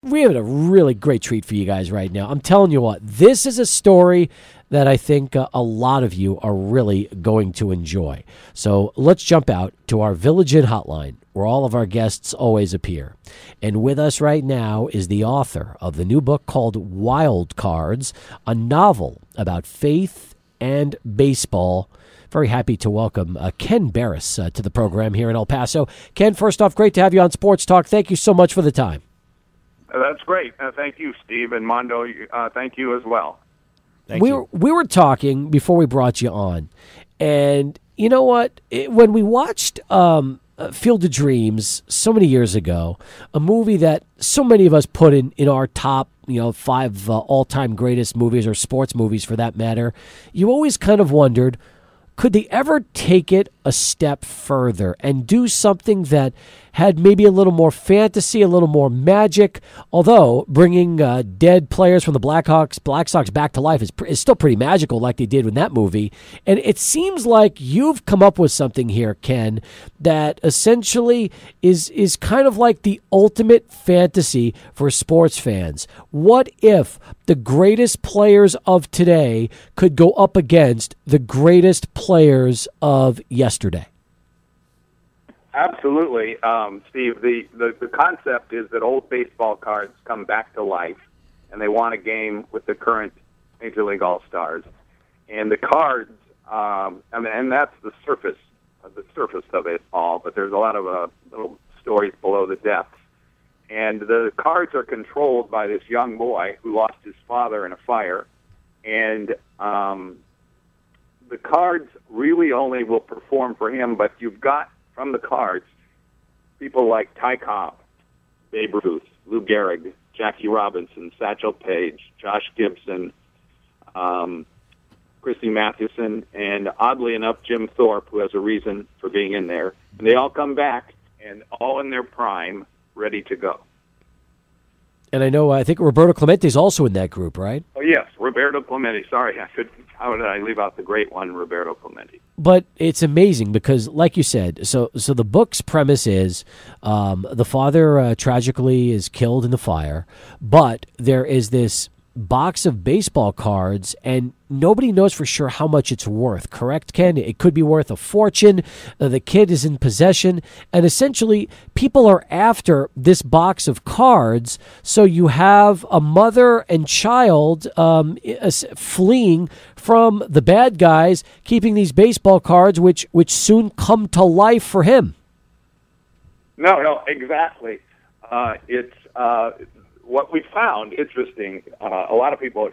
We have a really great treat for you guys right now. I'm telling you what, this is a story that I think a lot of you are really going to enjoy. So let's jump out to our Village Inn hotline, where all of our guests always appear. And with us right now is the author of the new book called Wildcards, a novel about faith and baseball. Very happy to welcome Ken Berris to the program here in El Paso. Ken, first off, great to have you on Sports Talk. Thank you so much for the time. That's great. Thank you, Steve, and Mondo. Thank you as well. We were talking before we brought you on, and you know what? When we watched Field of Dreams so many years ago, a movie that so many of us put in our top 5 all-time greatest movies, or sports movies for that matter, you always kind of wondered, could they ever take it a step further and do something that had maybe a little more fantasy, a little more magic? Although bringing dead players from the Black Sox back to life is still pretty magical, like they did in that movie. And it seems like you've come up with something here, Ken, that essentially is kind of like the ultimate fantasy for sports fans. What if the greatest players of today could go up against the greatest players of yesterday? Absolutely, Steve. The concept is that old baseball cards come back to life, and they want a game with the current Major League All Stars. And the cards, and that's the surface of it all. But there's a lot of little stories below the depths. And the cards are controlled by this young boy who lost his father in a fire, and the cards really only will perform for him. But you've got, from the cards, people like Ty Cobb, Babe Ruth, Lou Gehrig, Jackie Robinson, Satchel Paige, Josh Gibson, Christy Mathewson, and oddly enough, Jim Thorpe, who has a reason for being in there. And they all come back, and all in their prime, ready to go. And I think Roberto Clemente is also in that group, right? Oh, yes, Roberto Clemente. Sorry, how did I leave out the great one, Roberto Clemente? But it's amazing because, like you said, so the book's premise is the father tragically is killed in the fire, but there is this box of baseball cards, and nobody knows for sure how much it's worth, correct, Ken? It could be worth a fortune. The kid is in possession, and essentially people are after this box of cards, so you have a mother and child fleeing from the bad guys, keeping these baseball cards, which soon come to life for him. No, exactly. It's what we found interesting. A lot of people,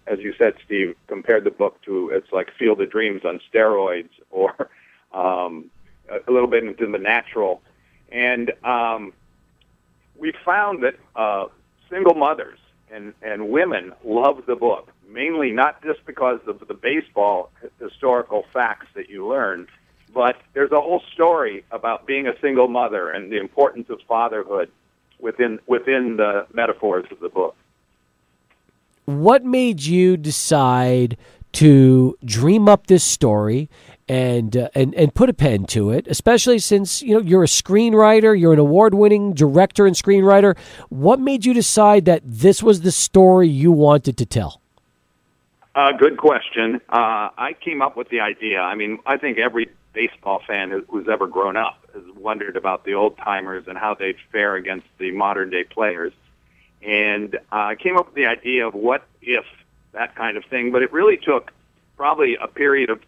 as you said, Steve, compared the book to, it's like Field of Dreams on steroids, or a little bit into the natural. And we found that single mothers and women love the book, mainly not just because of the baseball historical facts that you learn, but there's a whole story about being a single mother and the importance of fatherhood within the metaphors of the book. What made you decide to dream up this story and put a pen to it, especially since you're a screenwriter, you're an award-winning director and screenwriter? What made you decide that this was the story you wanted to tell? Good question. I came up with the idea. I mean, I think every baseball fan who's ever grown up has wondered about the old-timers and how they'd fare against the modern-day players. And I came up with the idea of what if, that kind of thing. But it really took probably a period of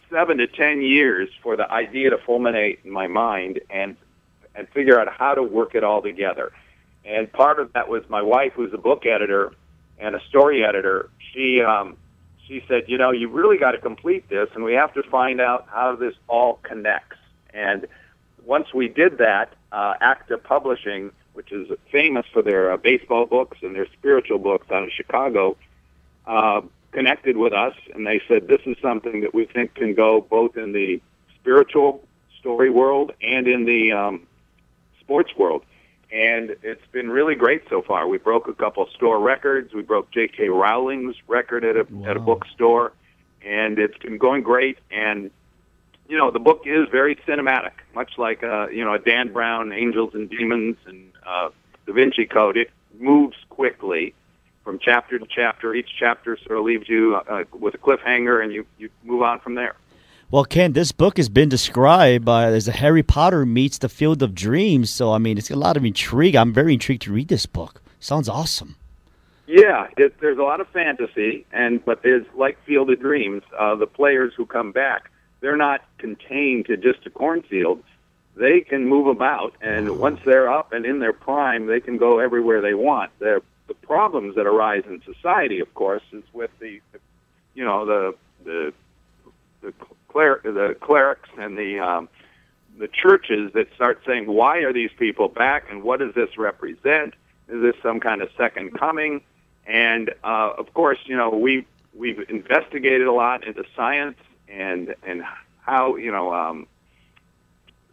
7 to 10 years for the idea to fulminate in my mind and figure out how to work it all together. And part of that was my wife, who's a book editor and a story editor. She said, you really got to complete this, and we have to find out how this all connects. And once we did that, Acta Publishing, which is famous for their baseball books and their spiritual books out of Chicago, connected with us, and they said, this is something that we think can go both in the spiritual story world and in the sports world. And it's been really great so far. We broke a couple store records. We broke J.K. Rowling's record at a bookstore, and it's been going great. And the book is very cinematic, much like a Dan Brown, Angels and Demons, and Da Vinci Code, it moves quickly from chapter to chapter. Each chapter sort of leaves you with a cliffhanger, and you move on from there. Well, Ken, this book has been described as a Harry Potter meets the Field of Dreams. So, I mean, it's a lot of intrigue. I'm very intrigued to read this book. Sounds awesome. Yeah, there's a lot of fantasy, but there's like Field of Dreams. The players who come back, they're not contained to just a cornfield. They can move about, and once they're up and in their prime, they can go everywhere they want. The problems that arise in society, of course, is with the clerics and the churches that start saying, why are these people back, and what does this represent? Is this some kind of second coming? And of course, we've investigated a lot into science and how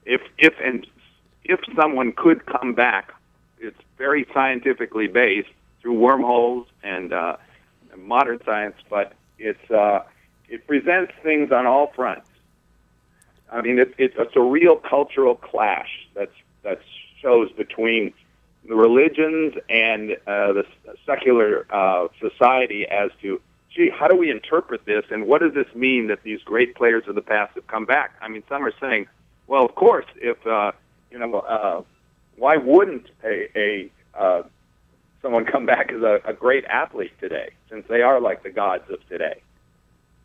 if someone could come back, it's very scientifically based through wormholes and modern science, but it presents things on all fronts. I mean, it's a real cultural clash that shows between the religions and the secular society as to, gee, how do we interpret this, and what does this mean that these great players of the past have come back? I mean, some are saying, well, of course, if why wouldn't someone come back as a great athlete today, since they are like the gods of today?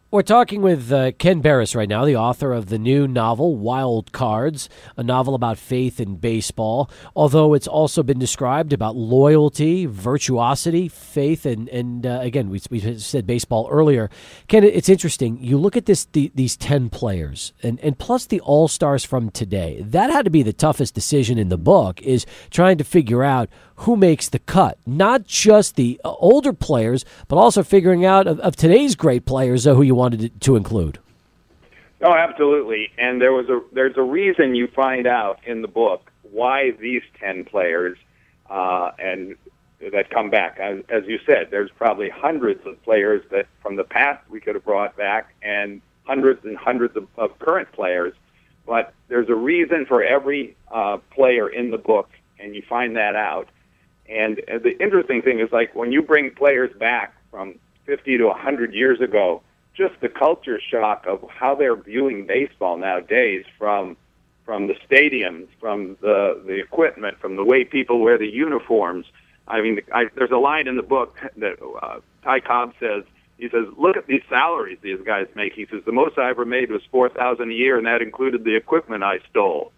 We're talking with Ken Berris right now, the author of the new novel, Wildcards, a novel about faith in baseball, although it's also been described about loyalty, virtuosity, faith, and again, we said baseball earlier. Ken, it's interesting. You look at these 10 players, and plus the All Stars from today. That had to be the toughest decision in the book, is trying to figure out who makes the cut. Not just the older players, but also figuring out of today's great players who you wanted to include. Oh, absolutely. And there's a reason you find out in the book why these 10 players and that come back. As you said, there's probably hundreds of players that from the past we could have brought back, and hundreds and hundreds of current players. But there's a reason for every player in the book, and you find that out. And the interesting thing is, like, when you bring players back from 50 to 100 years ago, just the culture shock of how they're viewing baseball nowadays, from the stadiums, from the equipment, from the way people wear the uniforms. I mean, there's a line in the book that Ty Cobb says. He says, "Look at these salaries these guys make." He says, "The most I ever made was $4,000 a year, and that included the equipment I stole."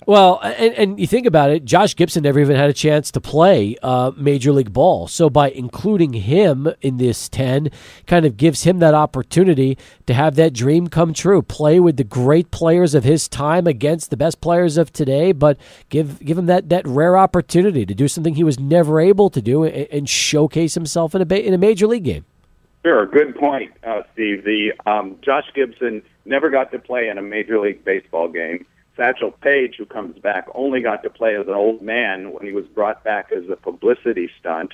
Well, and you think about it, Josh Gibson never even had a chance to play Major League Ball. So by including him in this 10 kind of gives him that opportunity to have that dream come true, play with the great players of his time against the best players of today, but give him that rare opportunity to do something he was never able to do and showcase himself in a Major League game. Sure, good point, Steve. Josh Gibson never got to play in a Major League Baseball game. Satchel Paige, who comes back, only got to play as an old man when he was brought back as a publicity stunt.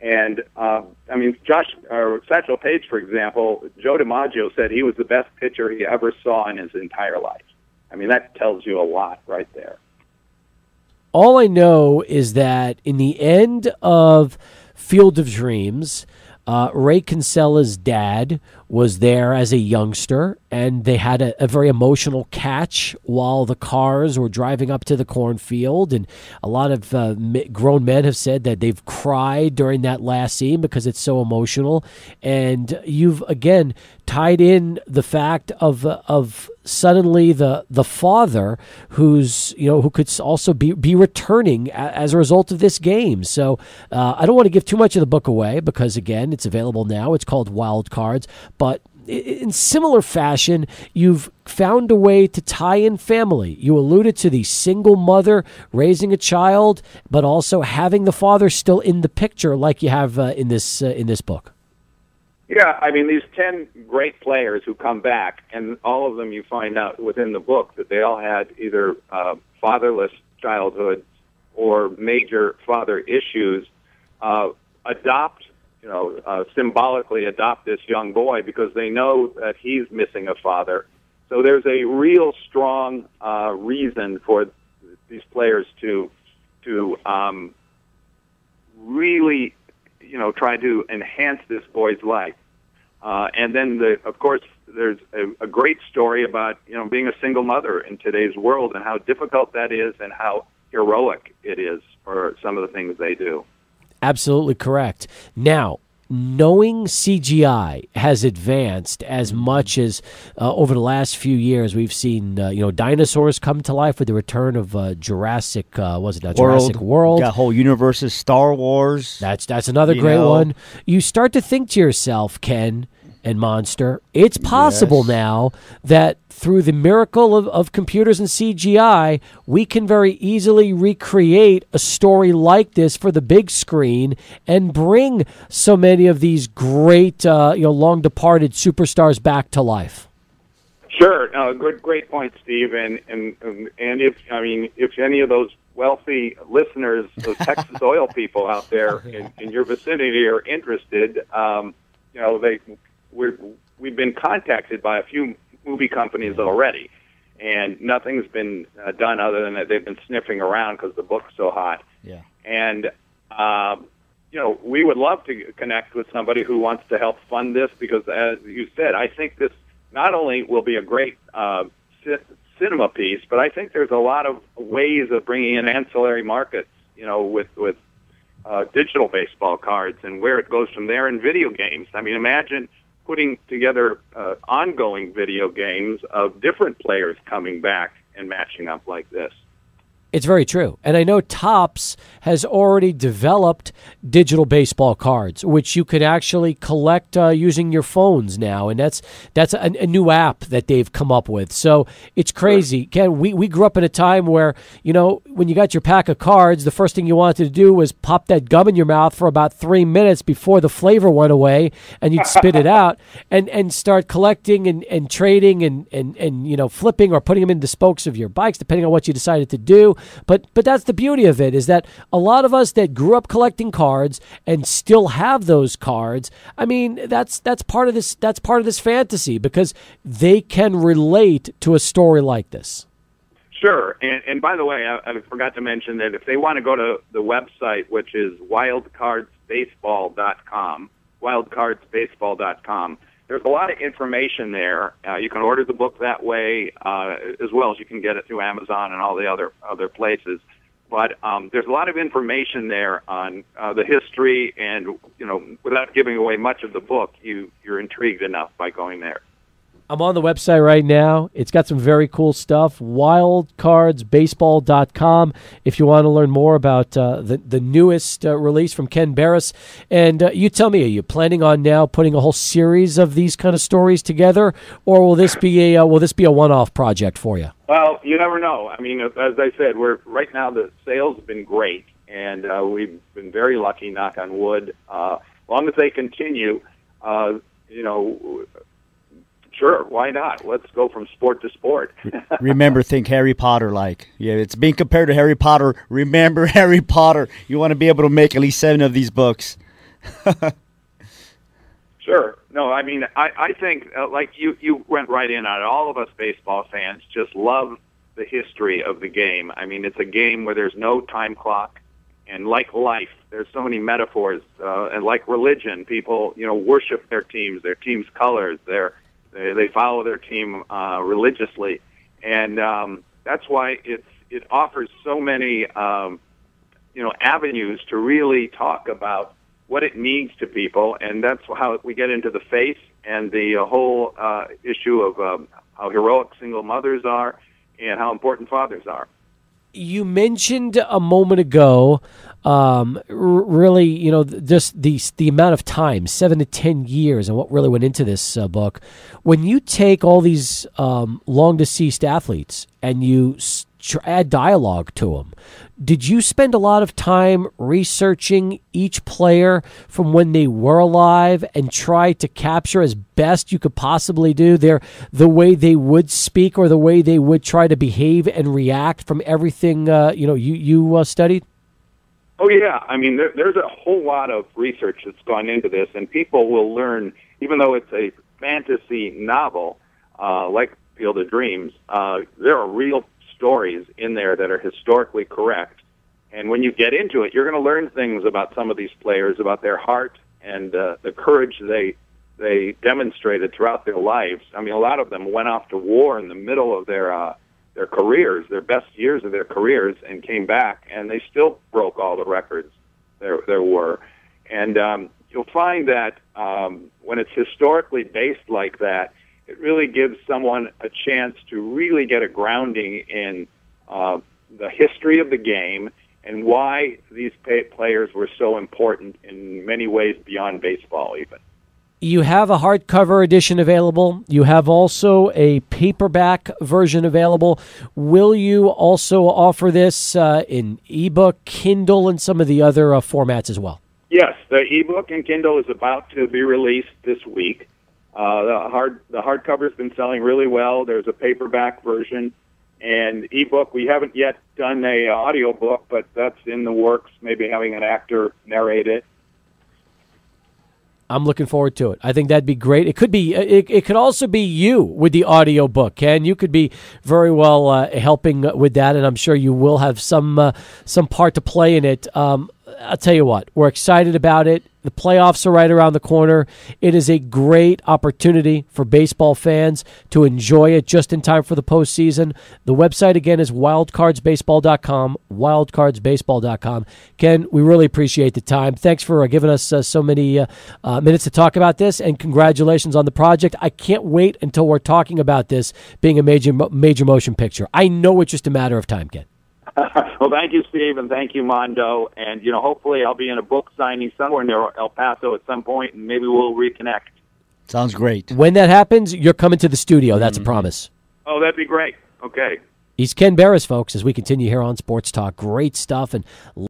And, Satchel Paige, for example, Joe DiMaggio said he was the best pitcher he ever saw in his entire life. I mean, that tells you a lot right there. All I know is that in the end of Field of Dreams, Ray Kinsella's dad was there as a youngster, and they had a very emotional catch while the cars were driving up to the cornfield. And a lot of grown men have said that they've cried during that last scene because it's so emotional. And you've, again, tied in the fact of suddenly the father who could also be returning as a result of this game. So I don't want to give too much of the book away because, again, it's available now. It's called Wildcards. But in similar fashion, you've found a way to tie in family. You alluded to the single mother raising a child, but also having the father still in the picture, like you have in this book. Yeah, I mean, these 10 great players who come back, and all of them you find out within the book that they all had either fatherless childhoods or major father issues, symbolically adopt this young boy because they know that he's missing a father. So there's a real strong reason for these players to to really, try to enhance this boy's life. And then, of course, there's a great story about, being a single mother in today's world and how difficult that is and how heroic it is for some of the things they do. Absolutely correct. Now, knowing CGI has advanced as much as over the last few years, we've seen dinosaurs come to life with the return of Jurassic World? Got whole universes, Star Wars. That's another great one. You start to think to yourself, Ken and Monster, it's possible now that through the miracle of computers and CGI, we can very easily recreate a story like this for the big screen and bring so many of these great, long-departed superstars back to life. Sure, great point, Steve. And if any of those wealthy listeners, those Texas oil people out there in your vicinity are interested, we've been contacted by a few movie companies already, and nothing's been done other than that they've been sniffing around because the book's so hot. Yeah. And we would love to connect with somebody who wants to help fund this because, as you said, I think this not only will be a great cinema piece, but I think there's a lot of ways of bringing in ancillary markets, with digital baseball cards and where it goes from there in video games. I mean, imagine putting together ongoing video games of different players coming back and matching up like this. It's very true. And I know Topps has already developed digital baseball cards, which you can actually collect using your phones now. And that's a new app that they've come up with. So it's crazy. Ken, we grew up in a time where, when you got your pack of cards, the first thing you wanted to do was pop that gum in your mouth for about 3 minutes before the flavor went away, and you'd spit it out and start collecting and trading and flipping or putting them in the spokes of your bikes, depending on what you decided to do. But that's the beauty of it, is that a lot of us that grew up collecting cards and still have those cards, I mean, that's part of this fantasy because they can relate to a story like this. Sure. And by the way, I forgot to mention that if they want to go to the website, which is wildcardsbaseball.com, there's a lot of information there. You can order the book that way, as well as you can get it through Amazon and all the other places. But there's a lot of information there on the history, and without giving away much of the book, you're intrigued enough by going there. I'm on the website right now. It's got some very cool stuff. Wildcardsbaseball.com if you want to learn more about the newest release from Ken Berris. And you tell me, are you planning on now putting a whole series of these kind of stories together, or will this be a one-off project for you? Well, you never know. I mean, as I said, right now the sales have been great, and we've been very lucky, knock on wood. As long as they continue, sure, why not? Let's go from sport to sport. Remember, think Harry Potter like. Yeah, it's being compared to Harry Potter. Remember Harry Potter. You want to be able to make at least 7 of these books. Sure. No, I mean, I think, like you went right in on it. All of us baseball fans just love the history of the game. I mean, it's a game where there's no time clock. And like life, there's so many metaphors. And like religion, people, worship their team's colors, they follow their team religiously, and that's why it offers so many avenues to really talk about what it means to people, and that's how we get into the faith and the whole issue of how heroic single mothers are and how important fathers are. You mentioned a moment ago, really, just the amount of time, 7 to 10 years, and what really went into this book. When you take all these long-deceased athletes and you add dialogue to them, did you spend a lot of time researching each player from when they were alive and try to capture as best you could possibly do the way they would speak or the way they would try to behave and react from everything you studied? Oh, yeah. I mean, there's a whole lot of research that's gone into this, and people will learn, even though it's a fantasy novel like Field of Dreams, there are real stories in there that are historically correct, And when you get into it, you're going to learn things about some of these players, about their heart and the courage they demonstrated throughout their lives. I mean, a lot of them went off to war in the middle of their careers, their best years of their careers, and came back, and they still broke all the records there were. And you'll find that when it's historically based like that, it really gives someone a chance to really get a grounding in the history of the game and why these players were so important in many ways beyond baseball even. You have a hardcover edition available. You have also a paperback version available. Will you also offer this in ebook, Kindle, and some of the other formats as well? Yes, the ebook and Kindle is about to be released this week. The hardcover's been selling really well. There's a paperback version. And ebook, we haven't yet done a audio book, but that's in the works, maybe having an actor narrate it. I'm looking forward to it. I think that'd be great. It could be. It could also be you with the audio book, Ken. You could be very well helping with that, and I'm sure you will have some part to play in it. I'll tell you what, we're excited about it. The playoffs are right around the corner. It is a great opportunity for baseball fans to enjoy it just in time for the postseason. The website, again, is wildcardsbaseball.com, wildcardsbaseball.com. Ken, we really appreciate the time. Thanks for giving us so many minutes to talk about this, and congratulations on the project. I can't wait until we're talking about this being a major motion picture. I know it's just a matter of time, Ken. Well, thank you, Steve, and thank you, Mondo. And, hopefully I'll be in a book signing somewhere near El Paso at some point, and maybe we'll reconnect. Sounds great. When that happens, you're coming to the studio. That's a promise. Oh, that'd be great. Okay. He's Ken Berris, folks, as we continue here on Sports Talk. Great stuff. And